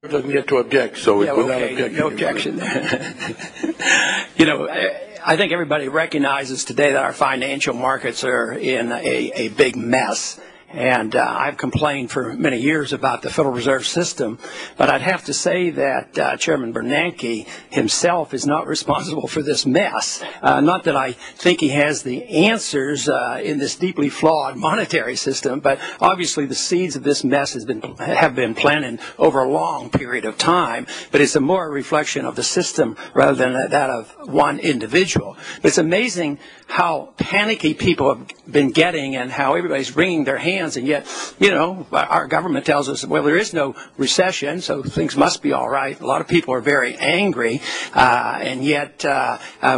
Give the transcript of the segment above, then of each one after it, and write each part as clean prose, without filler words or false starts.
Doesn't get to object, so yeah, without okay, objection. no objection. You know, I think everybody recognizes today that our financial markets are in a big mess. And I've complained for many years about the Federal Reserve System, but I'd have to say that Chairman Bernanke himself is not responsible for this mess. Not that I think he has the answers in this deeply flawed monetary system, but obviously the seeds of this mess have been planted over a long period of time. But it's a more reflection of the system rather than that of one individual. But it's amazing how panicky people have been getting and how everybody's wringing their hands, and yet, you know, our government tells us, well, there is no recession, so things must be all right. A lot of people are very angry, and yet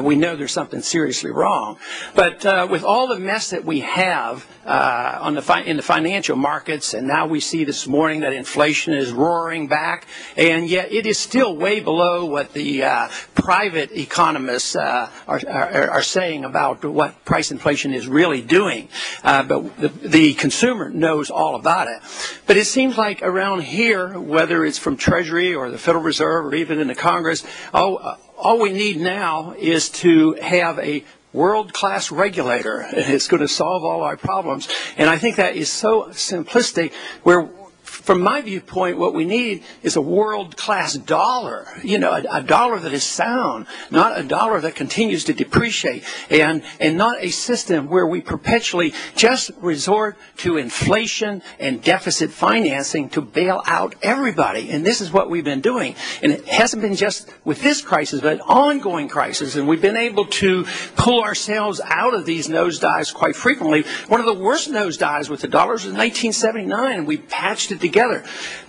we know there's something seriously wrong. But with all the mess that we have in the financial markets, and now we see this morning that inflation is roaring back, and yet it is still way below what the private economists are saying about what price inflation is really doing. But the consumer knows all about it. But it seems like around here, whether it's from Treasury or the Federal Reserve or even in the Congress, all we need now is to have a world-class regulator, and it's going to solve all our problems. And I think that is so simplistic, where from my viewpoint, what we need is a world-class dollar, you know, a dollar that is sound, not a dollar that continues to depreciate, and not a system where we perpetually just resort to inflation and deficit financing to bail out everybody. And this is what we've been doing. And it hasn't been just with this crisis, but an ongoing crisis. And we've been able to pull ourselves out of these nosedives quite frequently. One of the worst nosedives with the dollars was in 1979, and we patched it together.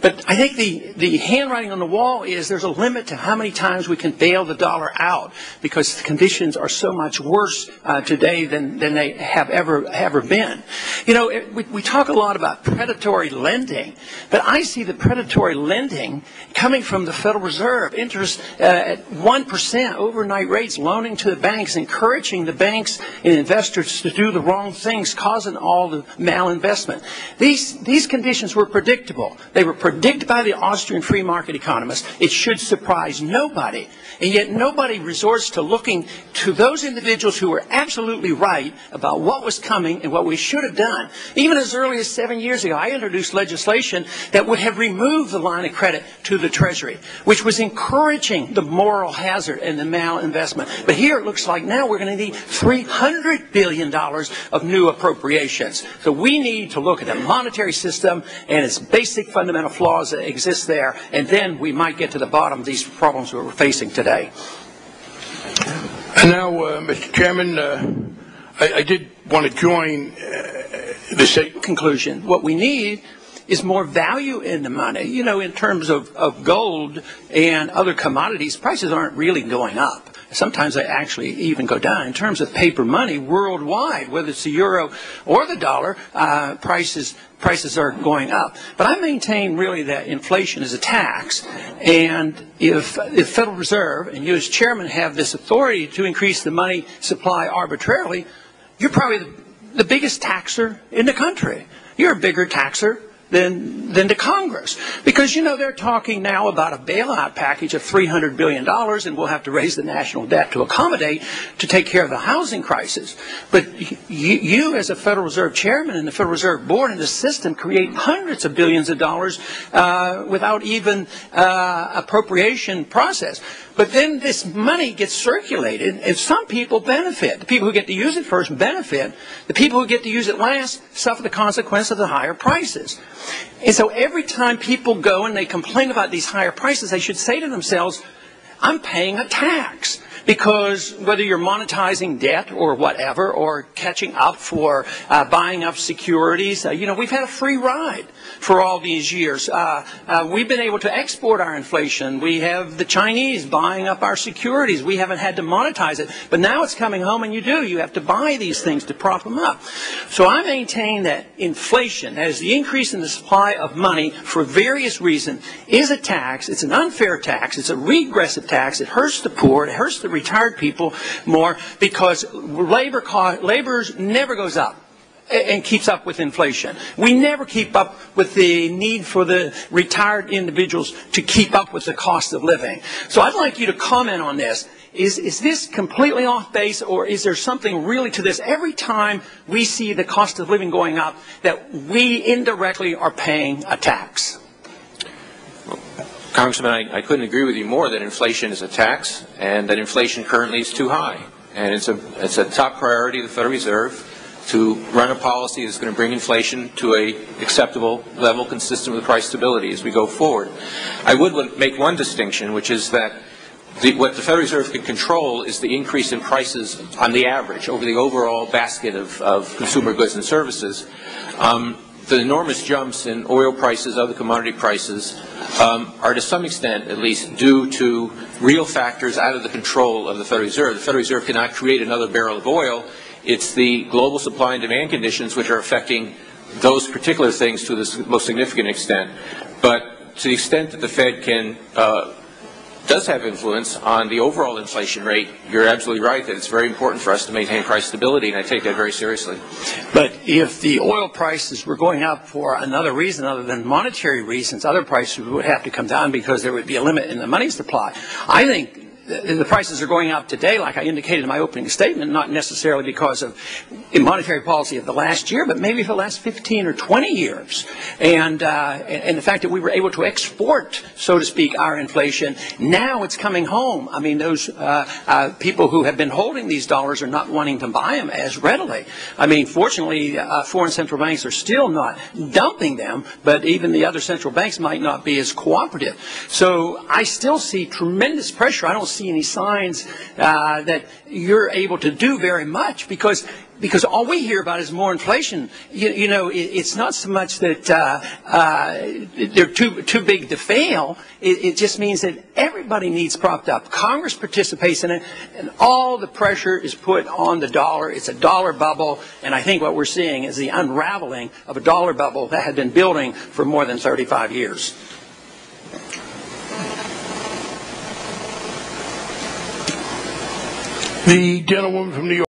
But I think the handwriting on the wall is there's a limit to how many times we can bail the dollar out, because the conditions are so much worse today than they have ever been. You know, we talk a lot about predatory lending, but I see the predatory lending coming from the Federal Reserve, interest at 1%, overnight rates, loaning to the banks, encouraging the banks and investors to do the wrong things, causing all the malinvestment. These conditions were predictable. They were predicted by the Austrian free market economists. It should surprise nobody. And yet nobody resorts to looking to those individuals who were absolutely right about what was coming and what we should have done. Even as early as 7 years ago, I introduced legislation that would have removed the line of credit to the Treasury, which was encouraging the moral hazard and the malinvestment. But here it looks like now we're going to need $300 billion of new appropriations. So we need to look at the monetary system and its basic fundamental flaws that exist there, and then we might get to the bottom of these problems we're facing today. And now, Mr. Chairman, I did want to join the conclusion. What we need is more value in the money. You know, in terms of gold and other commodities, prices aren't really going up. Sometimes they actually even go down. In terms of paper money worldwide, whether it's the euro or the dollar, prices are going up. But I maintain really that inflation is a tax, and if the Federal Reserve and you as chairman have this authority to increase the money supply arbitrarily, you're probably the biggest taxer in the country. You're a bigger taxer than the Congress. Because, you know, they're talking now about a bailout package of $300 billion, and we'll have to raise the national debt to accommodate, to take care of the housing crisis. But you as a Federal Reserve chairman and the Federal Reserve Board and the system create hundreds of billions of dollars without even appropriation process. But then this money gets circulated, and some people benefit. The people who get to use it first benefit. The people who get to use it last suffer the consequence of the higher prices. And so every time people go and they complain about these higher prices, they should say to themselves, I'm paying a tax. Because whether you're monetizing debt or whatever, or catching up for buying up securities, you know, we've had a free ride for all these years. We've been able to export our inflation. We have the Chinese buying up our securities. We haven't had to monetize it. But now it's coming home, and you have to buy these things to prop them up. So I maintain that inflation, that is the increase in the supply of money for various reasons, is a tax. It's an unfair tax. It's a regressive tax. It hurts the poor. It hurts the retired people more, because labor never goes up. and keeps up with inflation. We never keep up with the need for the retired individuals to keep up with the cost of living. So I'd like you to comment on this. Is this completely off base, or is there something really to this? Every time we see the cost of living going up, that we indirectly are paying a tax. Well, Congressman, I couldn't agree with you more that inflation is a tax, and that inflation currently is too high. And it's a top priority of the Federal Reserve to run a policy that's going to bring inflation to a acceptable level consistent with price stability as we go forward. I would make one distinction, which is that what the Federal Reserve can control is the increase in prices on the average over the overall basket of consumer goods and services. The enormous jumps in oil prices, other commodity prices, are to some extent, at least, due to real factors out of the control of the Federal Reserve. The Federal Reserve cannot create another barrel of oil. It's the global supply and demand conditions which are affecting those particular things to the most significant extent. But to the extent that the Fed does have influence on the overall inflation rate, you're absolutely right that it's very important for us to maintain price stability, and I take that very seriously. But if the oil prices were going up for another reason other than monetary reasons, other prices would have to come down because there would be a limit in the money supply. I think the prices are going up today, like I indicated in my opening statement, not necessarily because of monetary policy of the last year, but maybe for the last 15 or 20 years. And the fact that we were able to export, so to speak, our inflation, now it's coming home. I mean, those people who have been holding these dollars are not wanting to buy them as readily. I mean, fortunately, foreign central banks are still not dumping them, but even the other central banks might not be as cooperative. So I still see tremendous pressure. I don't see any signs that you're able to do very much because all we hear about is more inflation. You know, it's not so much that they're too big to fail. It just means that everybody needs propped up. Congress participates in it, and all the pressure is put on the dollar. It's a dollar bubble, and I think what we're seeing is the unraveling of a dollar bubble that had been building for more than 35 years. The gentlewoman from New York.